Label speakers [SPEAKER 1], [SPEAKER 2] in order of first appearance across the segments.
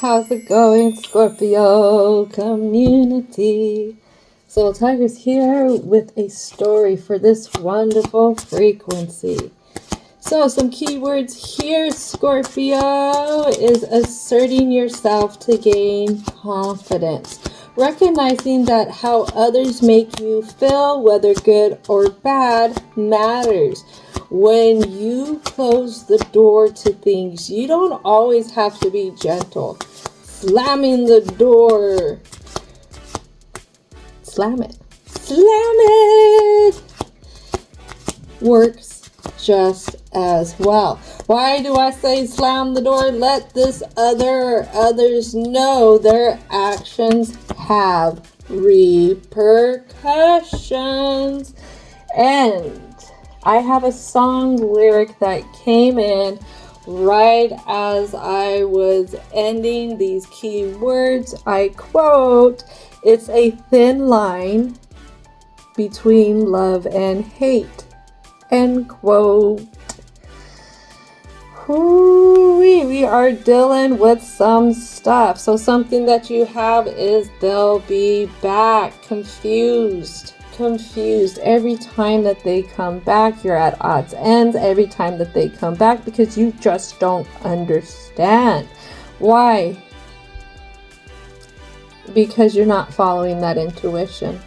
[SPEAKER 1] How's it going, Scorpio community? Soul Tiger's here with a story for this wonderful frequency. So some keywords here, Scorpio, is asserting yourself to gain confidence. Recognizing that how others make you feel, whether good or bad, matters. When you close the door to things, you don't always have to be gentle. Slamming the door. Slam it. Slam it! Works just as well. Why do I say slam the door? Let this others know their actions have repercussions. And I have a song lyric that came in right as I was ending these key words. I quote, "It's a thin line between love and hate." End quote. We are dealing with some stuff. So something that you have is they'll be back. Confused. Every time that they come back, you're at odds ends. Every time that they come back, because you just don't understand. Why? Because you're not following that intuition.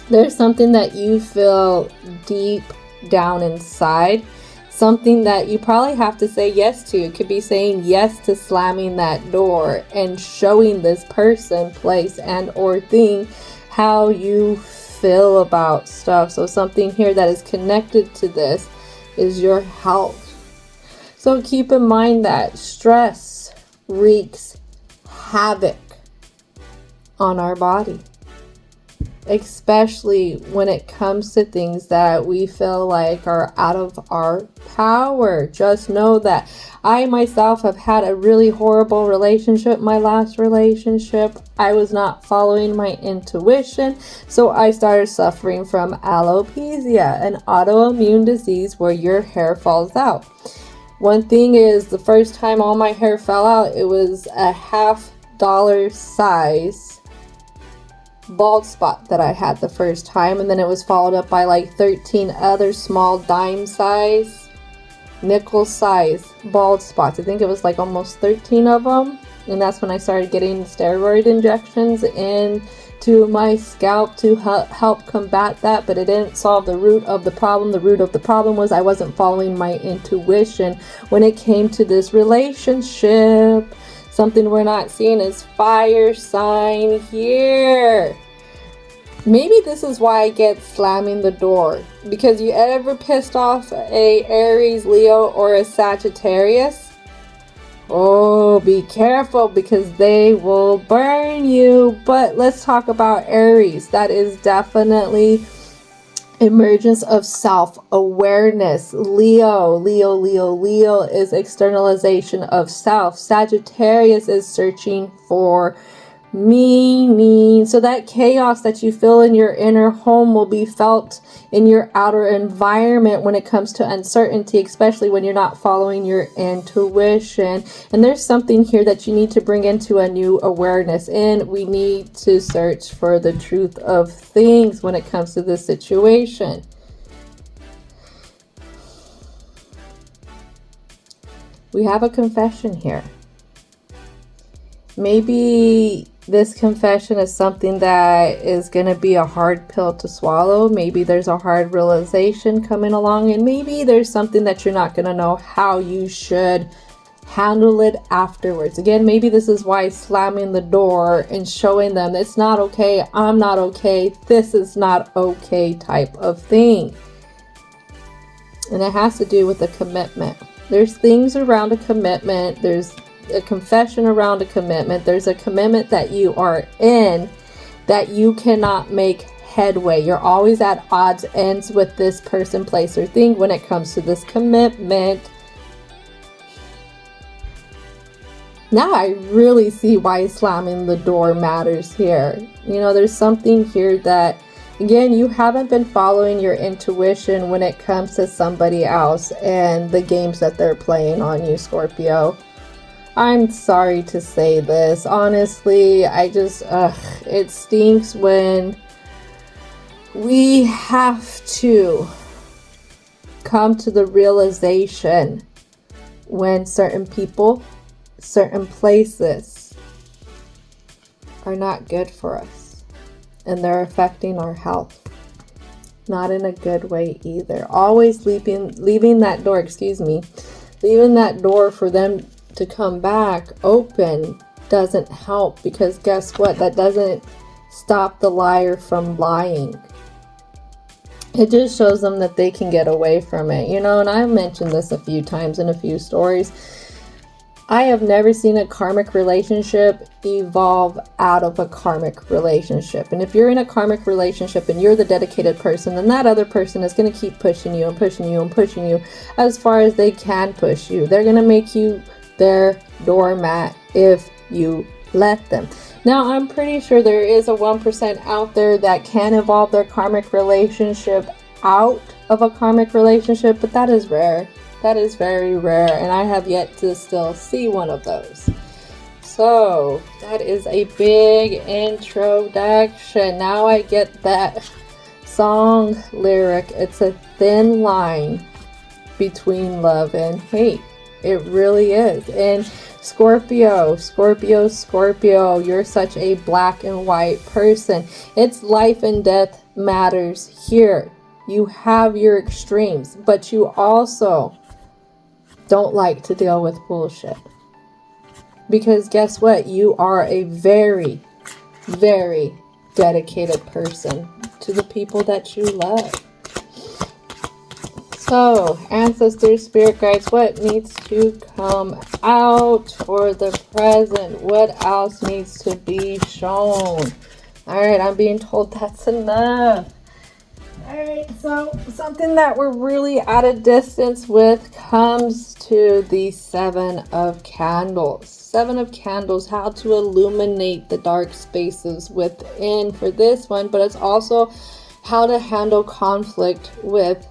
[SPEAKER 1] There's something that you feel deep down inside, something that you probably have to say yes to. It could be saying yes to slamming that door and showing this person, place, and or thing how you feel about stuff. So something here that is connected to this is your health. So keep in mind that stress wreaks havoc on our body, especially when it comes to things that we feel like are out of our power. Just know that I myself have had a really horrible relationship. My last relationship, I was not following my intuition, so I started suffering from alopecia, an autoimmune disease where your hair falls out. One thing is, the first time all my hair fell out, it was a $50 size bald spot that I had the first time, and then it was followed up by like 13 other small dime size, nickel size bald spots. I think it was like almost 13 of them, and that's when I started getting steroid injections into my scalp to help combat that, but it didn't solve the root of the problem. The root of the problem was I wasn't following my intuition when it came to this relationship. Something we're not seeing is fire sign here. Maybe this is why I get slamming the door. Because you ever pissed off a Aries, Leo, or a Sagittarius? Oh, be careful, because they will burn you. But let's talk about Aries. That is definitely emergence of self-awareness. Leo is externalization of self. Sagittarius is searching for meaning. So that chaos that you feel in your inner home will be felt in your outer environment when it comes to uncertainty, especially when you're not following your intuition. And there's something here that you need to bring into a new awareness, and we need to search for the truth of things when it comes to this situation. We have a confession here. Maybe this confession is something that is going to be a hard pill to swallow. Maybe there's a hard realization coming along, and maybe there's something that you're not going to know how you should handle it afterwards. Again, maybe this is why slamming the door and showing them it's not okay, I'm not okay, this is not okay type of thing. And it has to do with a commitment. There's things around a commitment. There's a confession around a commitment. There's a commitment that you are in that you cannot make headway. You're always at odds ends with this person, place, or thing when it comes to this commitment. Now I really see why slamming the door matters here. You know, there's something here that, again, you haven't been following your intuition when it comes to somebody else and the games that they're playing on you, Scorpio. I'm sorry to say this. Honestly, it stinks when we have to come to the realization when certain people, certain places are not good for us and they're affecting our health. Not in a good way either. Always leaving that door, leaving that door for them to come back open doesn't help, because guess what? That doesn't stop the liar from lying. It just shows them that they can get away from it, and I've mentioned this a few times in a few stories. I have never seen a karmic relationship evolve out of a karmic relationship. And if you're in a karmic relationship and you're the dedicated person, then that other person is going to keep pushing you and pushing you and pushing you as far as they can push you. They're going to make you their doormat if you let them. Now, I'm pretty sure there is a 1% out there that can evolve their karmic relationship out of a karmic relationship, but that is rare. That is very rare, and I have yet to still see one of those. So, that is a big introduction. Now I get that song lyric. It's a thin line between love and hate. It really is. And Scorpio, you're such a black and white person. It's life and death matters here. You have your extremes, but you also don't like to deal with bullshit. Because guess what? You are a very, very dedicated person to the people that you love. So, ancestors, spirit guides, what needs to come out for the present? What else needs to be shown? Alright, I'm being told that's enough. Alright, so something that we're really at a distance with comes to the Seven of Candles. Seven of Candles, how to illuminate the dark spaces within for this one, but it's also how to handle conflict with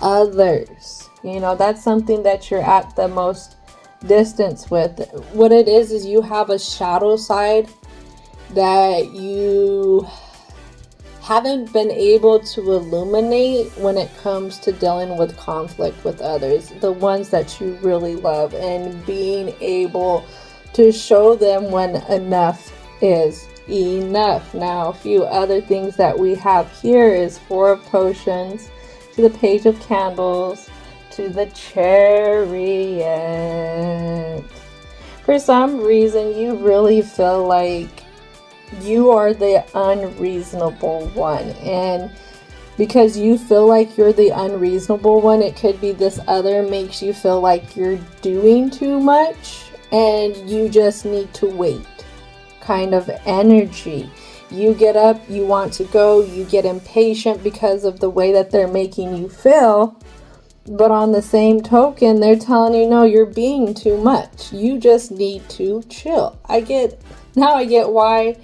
[SPEAKER 1] others. That's something that you're at the most distance with. What it is you have a shadow side that you haven't been able to illuminate when it comes to dealing with conflict with others, the ones that you really love, and being able to show them when enough is enough. Now, a few other things that we have here is Four of Potions, to the Page of Candles, to the Chariot. For some reason, you really feel like you are the unreasonable one, and because you feel like you're the unreasonable one, it could be this other makes you feel like you're doing too much and you just need to wait kind of energy. You get up, you want to go, you get impatient because of the way that they're making you feel, but on the same token, they're telling you, no, you're being too much. You just need to chill. I get why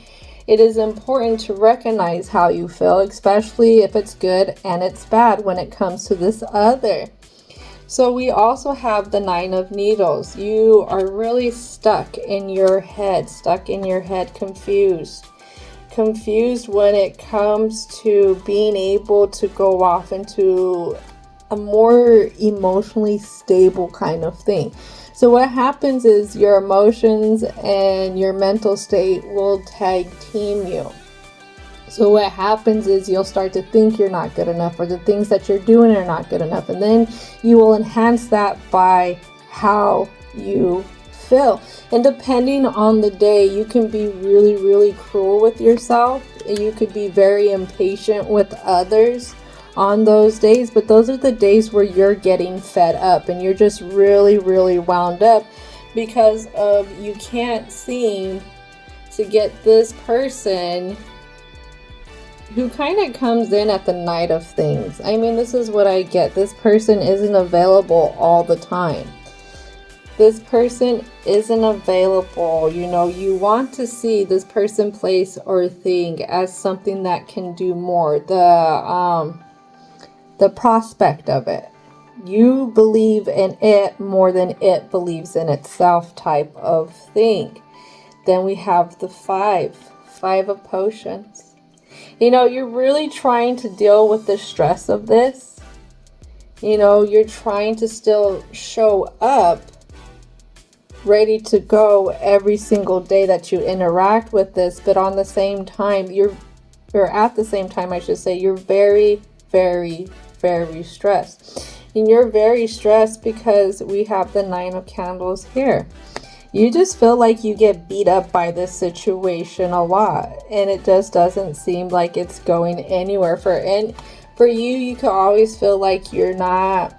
[SPEAKER 1] it is important to recognize how you feel, especially if it's good and it's bad when it comes to this other. So we also have the Nine of Needles. You are really stuck in your head, confused when it comes to being able to go off into a more emotionally stable kind of thing. So what happens is your emotions and your mental state will tag team you. So what happens is you'll start to think you're not good enough, or the things that you're doing are not good enough. And then you will enhance that by how you feel. And depending on the day, you can be really, really cruel with yourself. You could be very impatient with others on those days, but those are the days where you're getting fed up and you're just really, really wound up because of you can't seem to get this person who kind of comes in at the night of things. I mean, this is what I get. This person isn't available all the time. This person isn't available. You want to see this person, place, or thing as something that can do more. The prospect of it. You believe in it more than it believes in itself type of thing. Then we have the five of potions. You know, you're really trying to deal with the stress of this. You know, you're trying to still show up ready to go every single day that you interact with this, but on the same time, at the same time, I should say, you're very, very, very stressed. And you're very stressed because we have the 9 of candles here. You just feel like you get beat up by this situation a lot, and it just doesn't seem like it's going anywhere. For you could always feel like you're not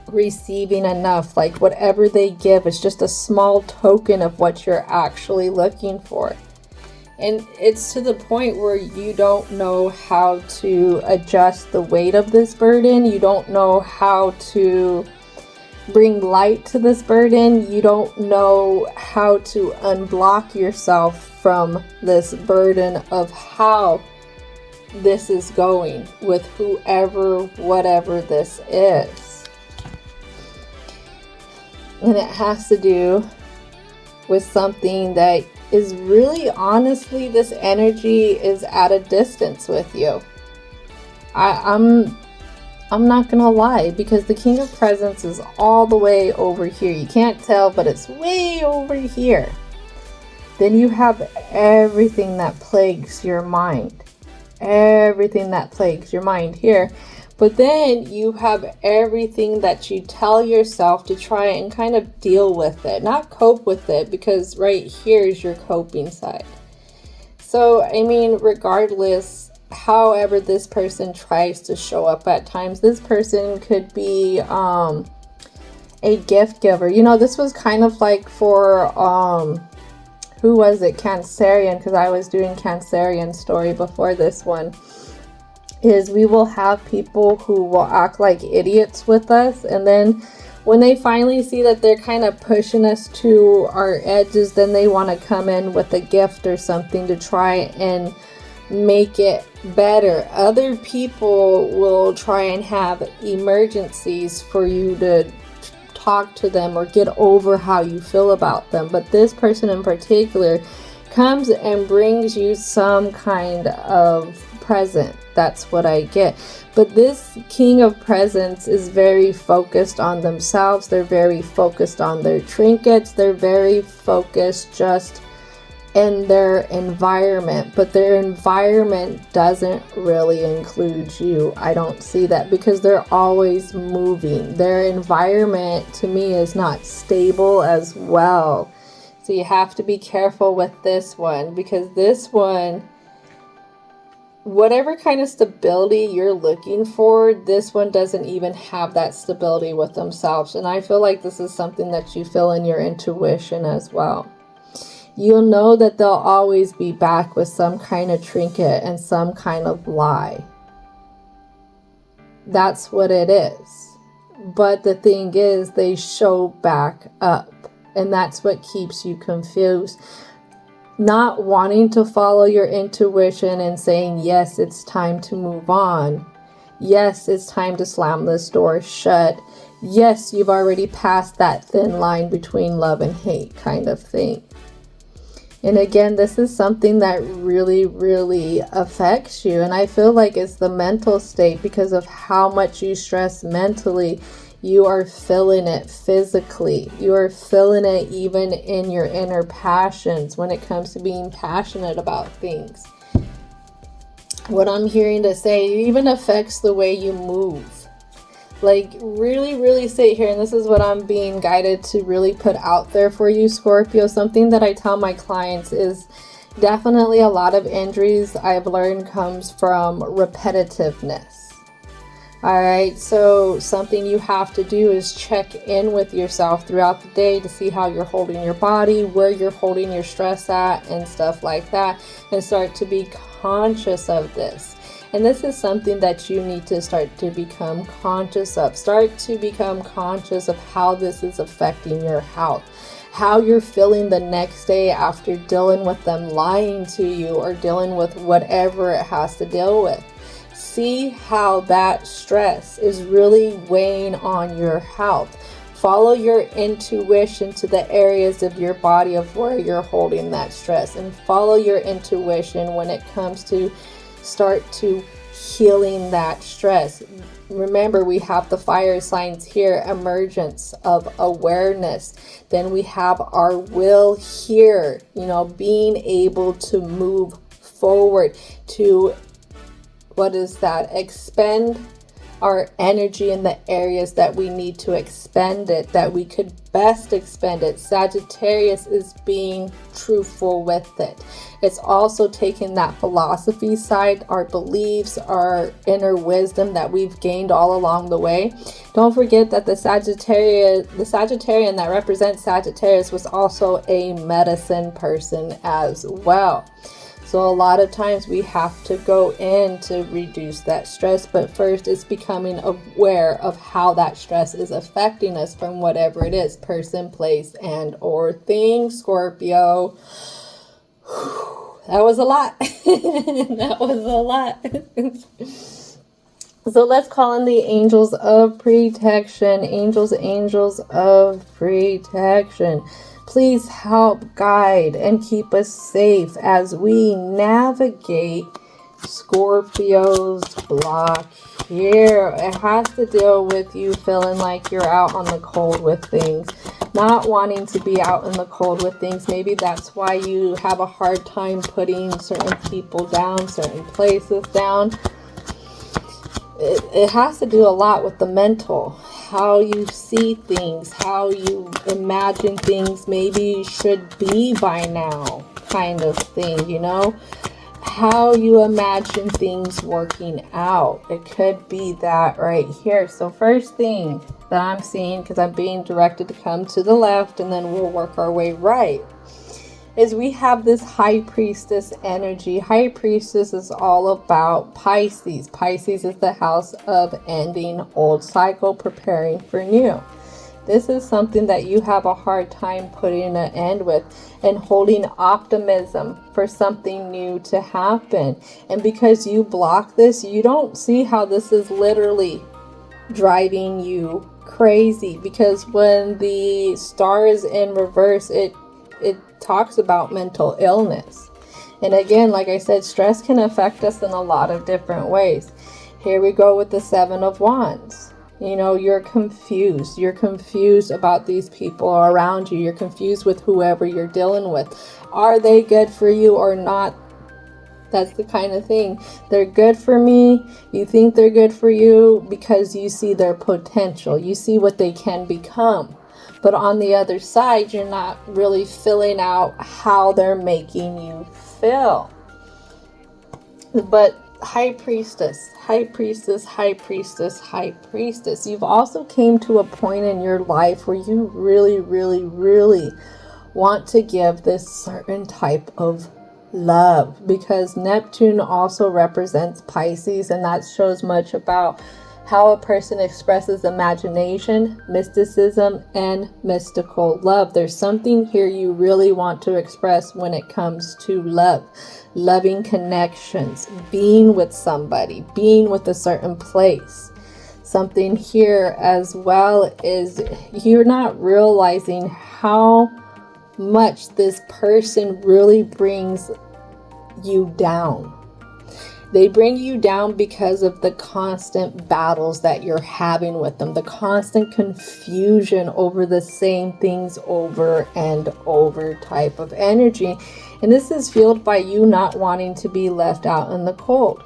[SPEAKER 1] receiving enough. Like whatever they give is just a small token of what you're actually looking for. And it's to the point where you don't know how to adjust the weight of this burden. You don't know how to bring light to this burden. You don't know how to unblock yourself from this burden of how this is going with whoever, whatever this is. And it has to do with something that is really, honestly, this energy is at a distance with you. I'm not gonna lie, because the King of Presents is all the way over here. You can't tell, but it's way over here. Then you have everything that plagues your mind. Everything that plagues your mind here. But then you have everything that you tell yourself to try and kind of deal with it. Not cope with it, because right here is your coping side. So, I mean, regardless, however this person tries to show up at times, this person could be a gift giver. You know, this was kind of like for, who was it? Cancerian, because I was doing Cancerian story before this one. Is we will have people who will act like idiots with us, and then when they finally see that they're kind of pushing us to our edges, then they want to come in with a gift or something to try and make it better. Other people will try and have emergencies for you to talk to them or get over how you feel about them. But this person in particular comes and brings you some kind of present. That's what I get. But this King of Presents is very focused on themselves. They're very focused on their trinkets. They're very focused just in their environment. But their environment doesn't really include you. I don't see that, because they're always moving. Their environment to me is not stable as well. So you have to be careful with this one, because this one, whatever kind of stability you're looking for, this one doesn't even have that stability with themselves. And I feel like this is something that you feel in your intuition as well. You'll know that they'll always be back with some kind of trinket and some kind of lie. That's what it is. But the thing is, they show back up. And that's what keeps you confused. Not wanting to follow your intuition and saying, yes, it's time to move on. Yes, it's time to slam this door shut. Yes, you've already passed that thin line between love and hate kind of thing. And again, this is something that really, really affects you. And I feel like it's the mental state, because of how much you stress mentally. You are feeling it physically. You are feeling it even in your inner passions when it comes to being passionate about things. What I'm hearing to say, it even affects the way you move. Like, really, really sit here, and this is what I'm being guided to really put out there for you, Scorpio. Something that I tell my clients is definitely a lot of injuries I've learned comes from repetitiveness. Alright, so something you have to do is check in with yourself throughout the day to see how you're holding your body, where you're holding your stress at, and stuff like that, and start to be conscious of this. And this is something that you need to start to become conscious of. Start to become conscious of how this is affecting your health, how you're feeling the next day after dealing with them lying to you or dealing with whatever it has to deal with. See how that stress is really weighing on your health. Follow your intuition to the areas of your body of where you're holding that stress, and follow your intuition when it comes to start to healing that stress. Remember, we have the fire signs here, emergence of awareness. Then we have our will here, being able to move forward, to expend our energy in the areas that we need to expend it, that we could best expend it. Sagittarius is being truthful with it. It's also taking that philosophy side, our beliefs, our inner wisdom that we've gained all along the way. Don't forget that the Sagittarian that represents Sagittarius was also a medicine person as well. So a lot of times we have to go in to reduce that stress, but first it's becoming aware of how that stress is affecting us from whatever it is, person, place, and or thing, Scorpio. That was a lot. That was a lot. So let's call in the angels of protection. Angels of protection. Please help guide and keep us safe as we navigate Scorpio's block here. It has to deal with you feeling like you're out on the cold with things, not wanting to be out in the cold with things. Maybe that's why you have a hard time putting certain people down, certain places down. It has to do a lot with the mental, how you see things, how you imagine things maybe should be by now, kind of thing, how you imagine things working out. It could be that right here. So first thing that I'm seeing, because I'm being directed to come to the left and then we'll work our way right, is we have this high priestess energy. High priestess is all about Pisces. Pisces is the house of ending old cycle, preparing for new. This is something that you have a hard time putting an end with and holding optimism for something new to happen. And because you block this, you don't see how this is literally driving you crazy. Because when the star is in reverse, it talks about mental illness. And again, like I said, stress can affect us in a lot of different ways. Here we go with the Seven of Wands. You're confused. You're confused about these people around you. You're confused with whoever you're dealing with. Are they good for you or not? That's the kind of thing. They're good for me. You think they're good for you because you see their potential. You see what they can become. But on the other side, you're not really filling out how they're making you feel. But High Priestess. You've also came to a point in your life where you really, really, really want to give this certain type of love. Because Neptune also represents Pisces, and that shows much about how a person expresses imagination, mysticism, and mystical love. There's something here you really want to express when it comes to love. Loving connections, being with somebody, being with a certain place. Something here as well is you're not realizing how much this person really brings you down. They bring you down because of the constant battles that you're having with them, the constant confusion over the same things over and over type of energy. And this is fueled by you not wanting to be left out in the cold.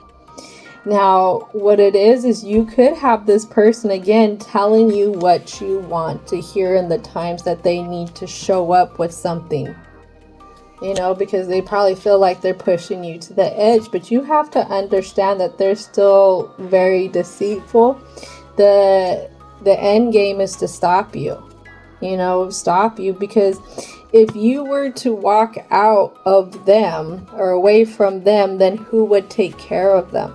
[SPEAKER 1] Now, what it is you could have this person again telling you what you want to hear in the times that they need to show up with something. Because they probably feel like they're pushing you to the edge, but you have to understand that they're still very deceitful. The end game is to stop you, because if you were to walk out of them or away from them, then who would take care of them?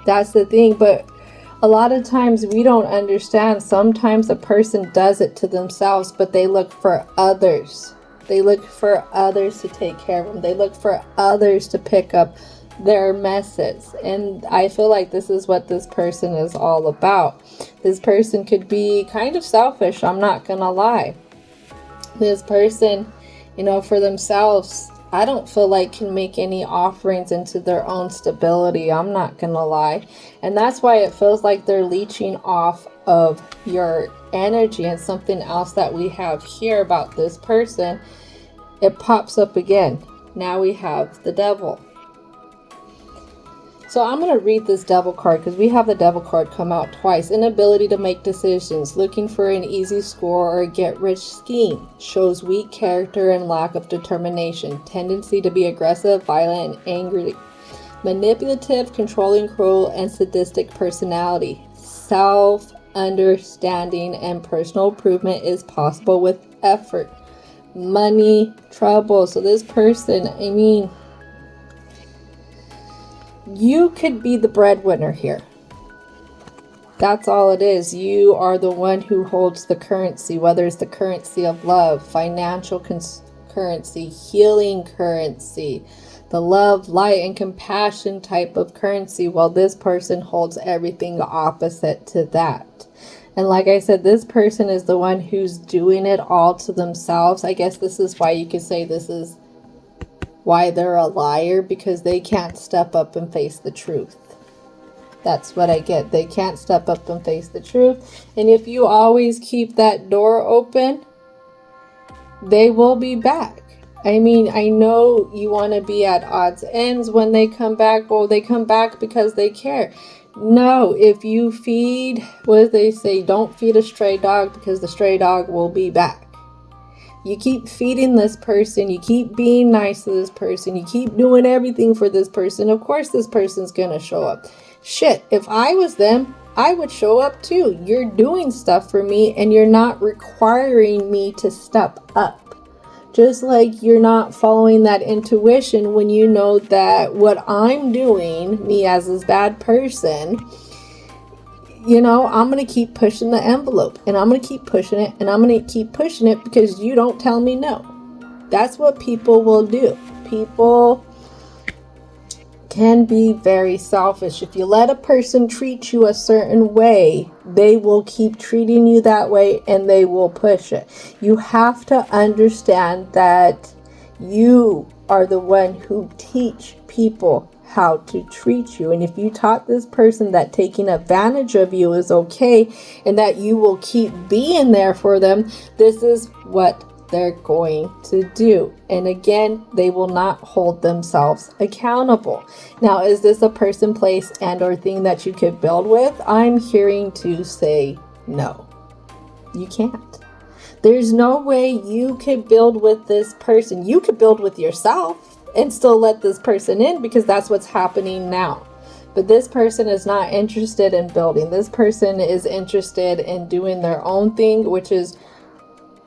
[SPEAKER 1] That's the thing. But a lot of times we don't understand. Sometimes a person does it to themselves, but they look for others. They look for others to take care of them. They look for others to pick up their messes. And I feel like this is what this person is all about. This person could be kind of selfish, I'm not gonna lie. This person, for themselves, I don't feel like can make any offerings into their own stability, I'm not gonna lie. And that's why it feels like they're leeching off of your energy. And something else that we have here about this person, it pops up again. Now we have the devil. So I'm going to read this devil card because we have the devil card come out twice. Inability to make decisions, looking for an easy score or a get-rich scheme. Shows weak character and lack of determination. Tendency to be aggressive, violent, and angry. Manipulative, controlling, cruel, and sadistic personality. Self-understanding and personal improvement is possible with effort. Money, trouble. So this person, you could be the breadwinner here. That's all it is. You are the one who holds the currency, whether it's the currency of love, financial currency, healing currency, the love, light, and compassion type of currency, while this person holds everything opposite to that. And like I said, this person is the one who's doing it all to themselves. I guess this is why you could say this is why they're a liar, because they can't step up and face the truth. That's what I get. They can't step up and face the truth. And if you always keep that door open, they will be back. I know you want to be at odds ends when they come back. Well, they come back because they care. No, if you feed, what they say, don't feed a stray dog, because the stray dog will be back. You keep feeding this person, you keep being nice to this person, you keep doing everything for this person, of course this person's gonna show up. Shit, if I was them, I would show up too. You're doing stuff for me and you're not requiring me to step up. Just like you're not following that intuition when you know that what I'm doing, me as this bad person, I'm going to keep pushing the envelope, and I'm going to keep pushing it, and I'm going to keep pushing it because you don't tell me no. That's what people will do. People can be very selfish. If you let a person treat you a certain way, they will keep treating you that way and they will push it. You have to understand that you are the one who teach people how to treat you. And if you taught this person that taking advantage of you is okay and that you will keep being there for them, this is what they're going to do. And again, they will not hold themselves accountable. Now, is this a person, place, and or thing that you could build with? I'm hearing to say no. You can't. There's no way you could build with this person. You could build with yourself and still let this person in, because that's what's happening now. But this person is not interested in building. This person is interested in doing their own thing, which is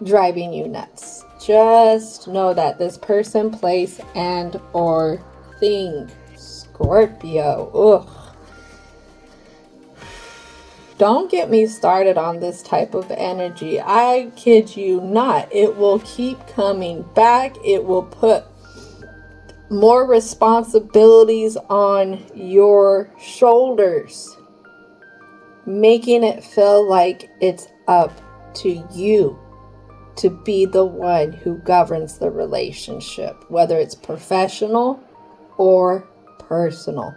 [SPEAKER 1] driving you nuts. Just know that this person, place, and or thing, Scorpio. Ugh. Don't get me started on this type of energy. I kid you not. It will keep coming back. It will put more responsibilities on your shoulders, making it feel like it's up to you to be the one who governs the relationship, whether it's professional or personal.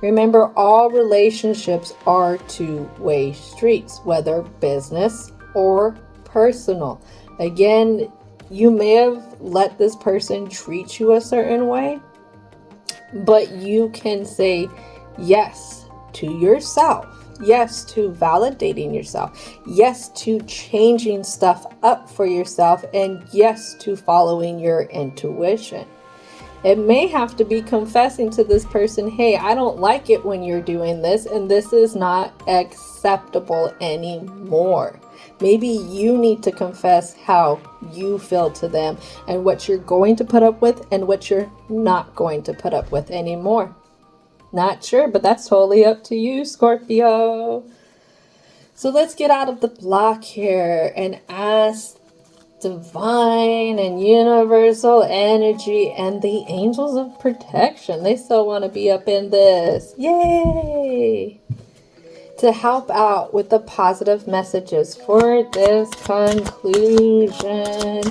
[SPEAKER 1] Remember, all relationships are two-way streets, whether business or personal. Again, you may have let this person treat you a certain way, but you can say yes to yourself, yes to validating yourself, yes to changing stuff up for yourself, and yes to following your intuition. It may have to be confessing to this person, hey, I don't like it when you're doing this, and this is not acceptable anymore. Maybe you need to confess how you feel to them and what you're going to put up with and what you're not going to put up with anymore. Not sure, but that's totally up to you, Scorpio. So let's get out of the block here and ask divine and universal energy and the angels of protection. They still want to be up in this. Yay! To help out with the positive messages for this conclusion.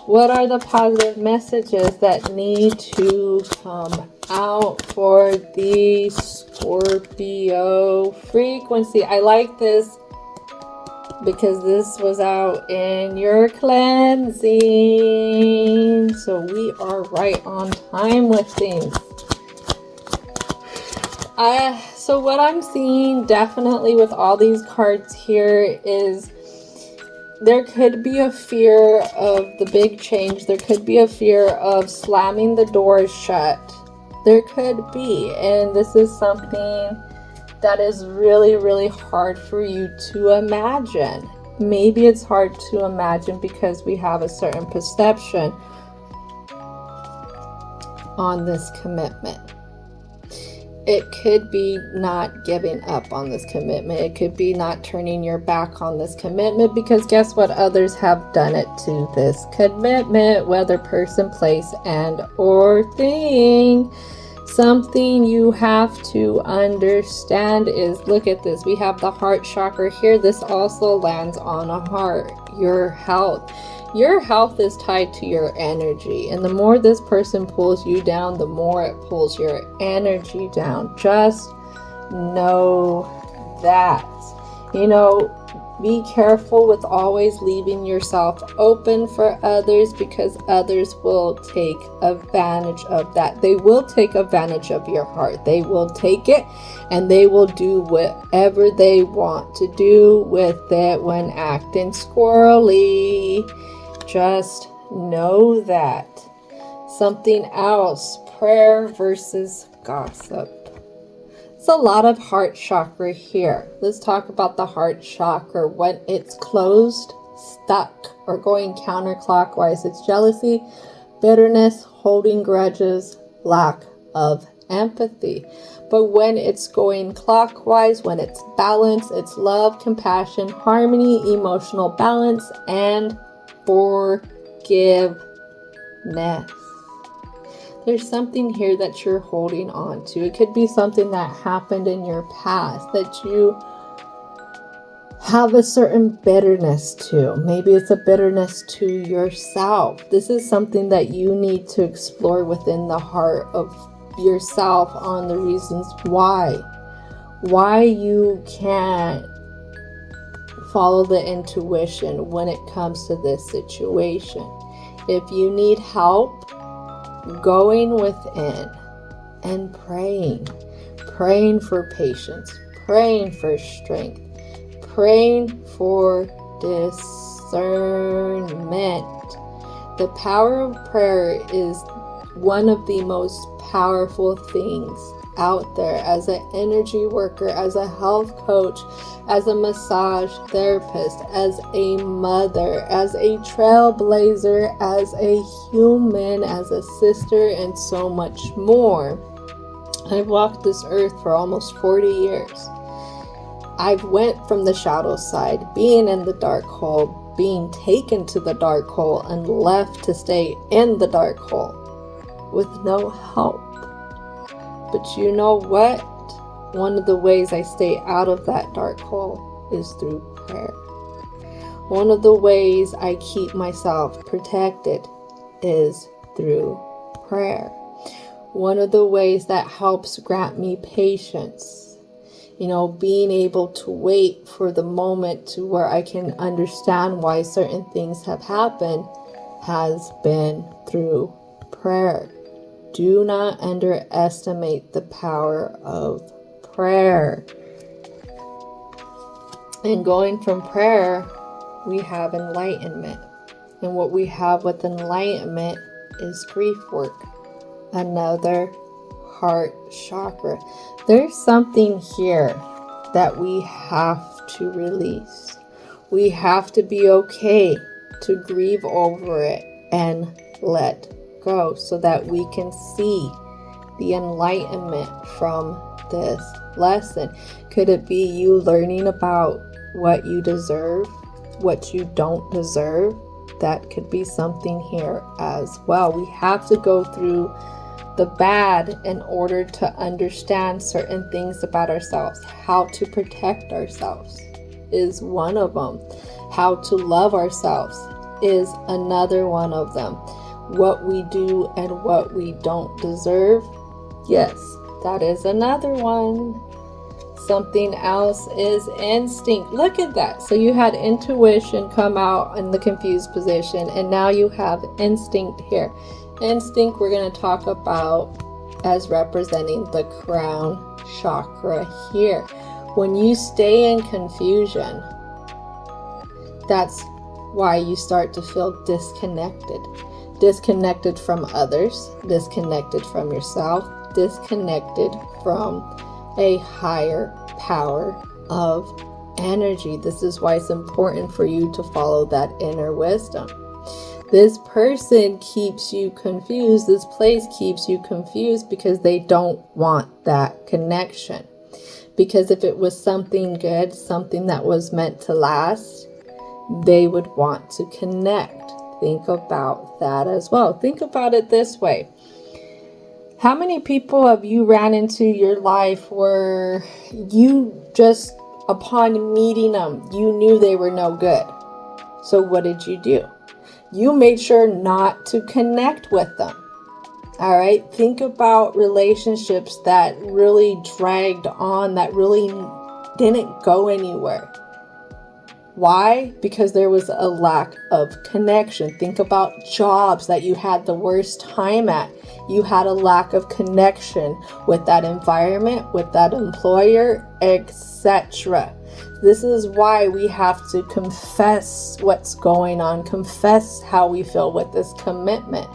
[SPEAKER 1] What are the positive messages that need to come out for the Scorpio frequency? I like this because this was out in your cleansing. So we are right on time with things. So what I'm seeing definitely with all these cards here is there could be a fear of the big change. There could be a fear of slamming the doors shut. There could be. And this is something that is really, really hard for you to imagine. Maybe it's hard to imagine because we have a certain perception on this commitment. It could be not giving up on this commitment. It could be not turning your back on this commitment, because guess what? Others have done it to this commitment, whether person, place, and or thing. Something you have to understand is, look at this. We have the heart chakra here. This also lands on a heart. Your health. Your health is tied to your energy, and the more this person pulls you down, the more it pulls your energy down. Just know that. You know, be careful with always leaving yourself open for others, because others will take advantage of that. They will take advantage of your heart. They will take it and they will do whatever they want to do with it when acting squirrely. Just know that. Something else, prayer versus gossip. It's a lot of heart chakra here. Let's talk about the heart chakra. When it's closed, stuck, or going counterclockwise, it's jealousy, bitterness, holding grudges, lack of empathy. But when it's going clockwise, when it's balanced, it's love, compassion, harmony, emotional balance, and forgiveness. There's something here that you're holding on to. It could be something that happened in your past that you have a certain bitterness to. Maybe it's a bitterness to yourself. This is something that you need to explore within the heart of yourself on the reasons why you can't follow the intuition when it comes to this situation. If you need help, going within and praying for patience, praying for strength, praying for discernment. The power of prayer is one of the most powerful things out there. As an energy worker, as a health coach, as a massage therapist, as a mother, as a trailblazer, as a human, as a sister, and so much more. I've walked this earth for almost 40 years. I've went from the shadow side, being in the dark hole, being taken to the dark hole, and left to stay in the dark hole with no help. But you know what? One of the ways I stay out of that dark hole is through prayer. One of the ways I keep myself protected is through prayer. One of the ways that helps grant me patience, being able to wait for the moment to where I can understand why certain things have happened, has been through prayer. Do not underestimate the power of prayer. And going from prayer, we have enlightenment. And what we have with enlightenment is grief work. Another heart chakra. There's something here that we have to release. We have to be okay to grieve over it and let go, so that we can see the enlightenment from this lesson. Could it be you learning about what you deserve, what you don't deserve, That could be something here as well. We have to go through the bad in order to understand certain things about ourselves. How to protect ourselves is one of them. How to love ourselves is another one of them. What we do and what we don't deserve, yes, that is another one. Something else is instinct. Look at that. So you had intuition come out in the confused position, and now you have instinct here. Instinct we're going to talk about as representing the crown chakra here. When you stay in confusion, that's why you start to feel disconnected. Disconnected from others, disconnected from yourself, disconnected from a higher power of energy. This is why it's important for you to follow that inner wisdom. This person keeps you confused. This place keeps you confused because they don't want that connection. Because if it was something good, something that was meant to last, they would want to connect. Think about that as well. Think about it this way. How many people have you ran into your life where you just, upon meeting them, you knew they were no good? So what did you do? You made sure not to connect with them. All right. Think about relationships that really dragged on, that really didn't go anywhere. Why? Because there was a lack of connection. Think about jobs that you had the worst time at. You had a lack of connection with that environment, with that employer, etc. This is why we have to confess what's going on, confess how we feel with this commitment,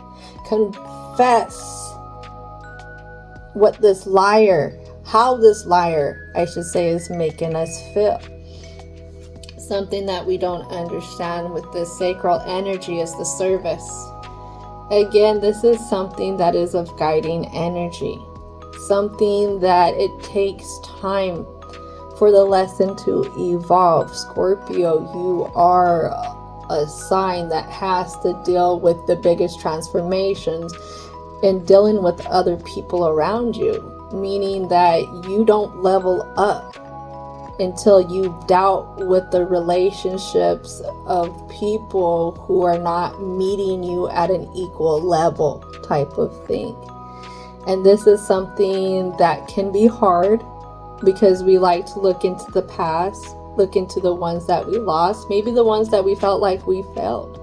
[SPEAKER 1] confess what this liar, how this liar, I should say, is making us feel. Something that we don't understand with this sacral energy is the service. Again, this is something that is of guiding energy. Something that it takes time for the lesson to evolve. Scorpio, you are a sign that has to deal with the biggest transformations in dealing with other people around you. Meaning that you don't level up until you doubt with the relationships of people who are not meeting you at an equal level type of thing. And this is something that can be hard because we like to look into the past, look into the ones that we lost, maybe the ones that we felt like we failed.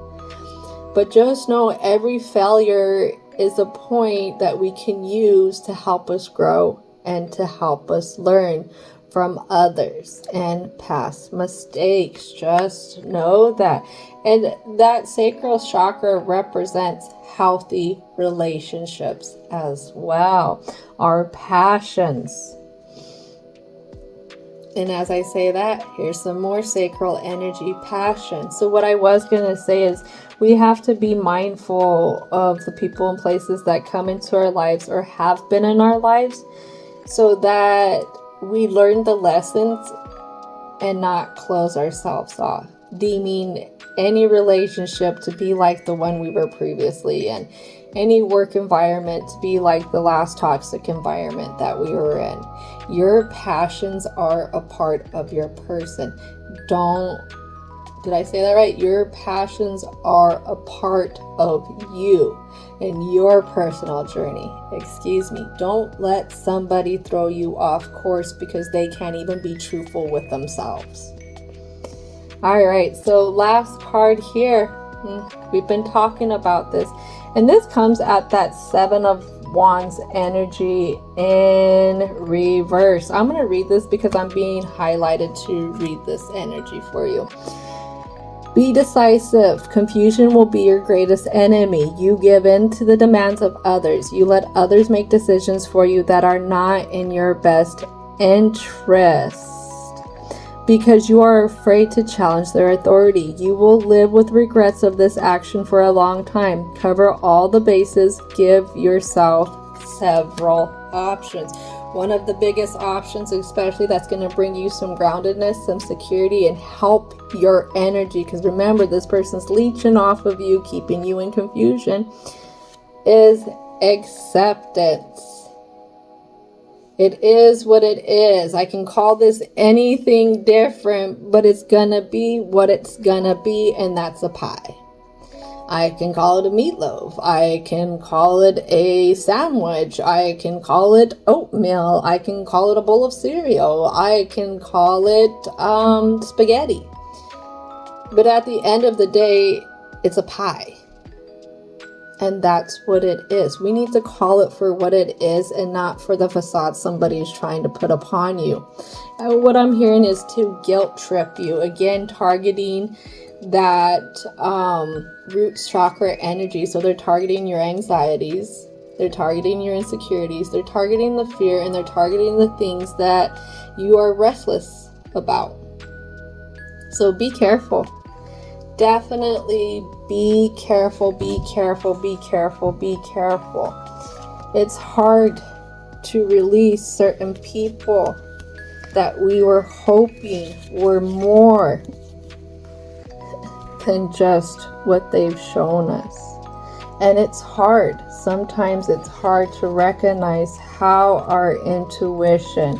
[SPEAKER 1] But just know every failure is a point that we can use to help us grow and to help us learn from others and past mistakes. Just know that. And that sacral chakra represents healthy relationships as well. Our passions. And as I say that, here's some more sacral energy, passion. So what I was going to say is we have to be mindful of the people and places that come into our lives or have been in our lives so that we learn the lessons and not close ourselves off, deeming any relationship to be like the one we were previously in, any work environment to be like the last toxic environment that we were in. Your passions are a part of your person. Did I say that right? Your passions are a part of you in your personal journey. Excuse me. Don't let somebody throw you off course because they can't even be truthful with themselves. All right. So last card here. We've been talking about this. And this comes at that Seven of Wands energy in reverse. I'm going to read this because I'm being highlighted to read this energy for you. Be decisive. Confusion will be your greatest enemy. You give in to the demands of others. You let others make decisions for you that are not in your best interest. Because you are afraid to challenge their authority. You will live with regrets of this action for a long time. Cover all the bases. Give yourself several options. One of the biggest options, especially, that's going to bring you some groundedness, some security, and help your energy. Because remember, this person's leeching off of you, keeping you in confusion, is acceptance. It is what it is. I can call this anything different, but it's going to be what it's going to be, and that's a pie. I can call it a meatloaf. I can call it a sandwich. I can call it oatmeal. I can call it a bowl of cereal. I can call it spaghetti. But at the end of the day, it's a pie. And that's what it is. We need to call it for what it is and not for the facade somebody is trying to put upon you. What I'm hearing is to guilt trip you. Again, targeting that root chakra energy. So they're targeting your anxieties, they're targeting your insecurities, they're targeting the fear, and they're targeting the things that you are restless about. So be careful. Definitely be careful, be careful, be careful, be careful. It's hard to release certain people that we were hoping were more than just what they've shown us. And it's hard. Sometimes it's hard to recognize how our intuition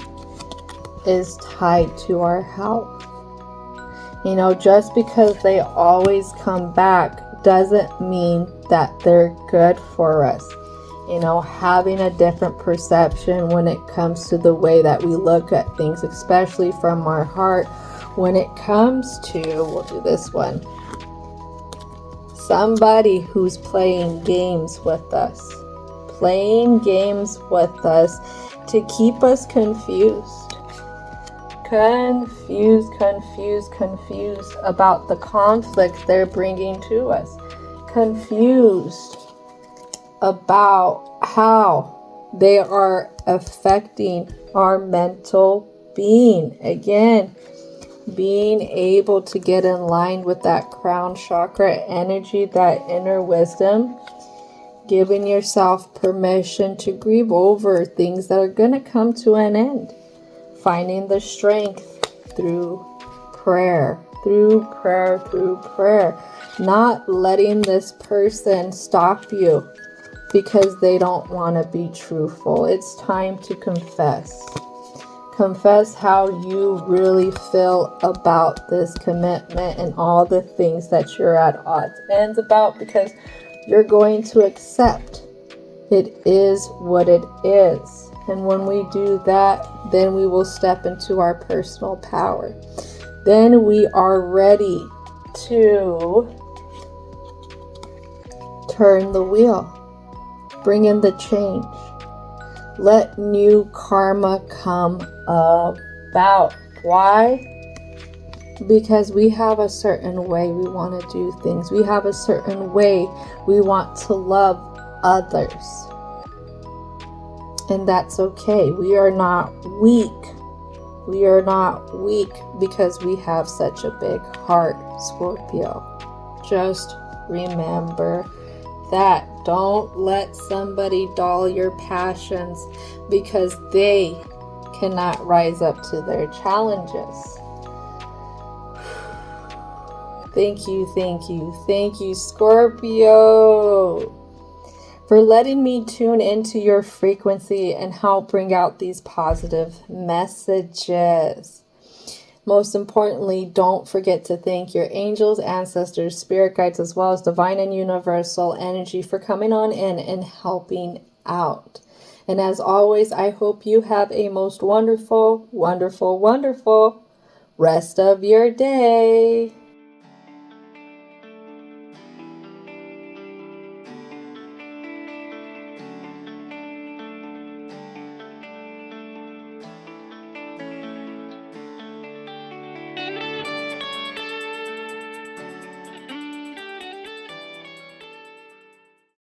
[SPEAKER 1] is tied to our health. You know, just because they always come back doesn't mean that they're good for us. You know, having a different perception when it comes to the way that we look at things, especially from our heart, when it comes to, we'll do this one, somebody who's playing games with us to keep us confused about the conflict they're bringing to us, confused about how they are affecting our mental being. Again, being able to get in line with that crown chakra energy, that inner wisdom, giving yourself permission to grieve over things that are going to come to an end. Finding the strength through prayer. Not letting this person stop you because they don't want to be truthful. It's time to confess. Confess how you really feel about this commitment and all the things that you're at odds ends about, because you're going to accept it is what it is. And when we do that, then we will step into our personal power. Then we are ready to turn the wheel, bring in the change, let new karma come about. Why? Because we have a certain way we want to do things. We have a certain way we want to love others. And that's okay. We are not weak. We are not weak because we have such a big heart, Scorpio. Just remember that. Don't let somebody dull your passions because they cannot rise up to their challenges. Thank you, Scorpio, for letting me tune into your frequency and help bring out these positive messages. Most importantly, don't forget to thank your angels, ancestors, spirit guides, as well as divine and universal energy for coming on in and helping out. And as always, I hope you have a most wonderful, wonderful, wonderful rest of your day.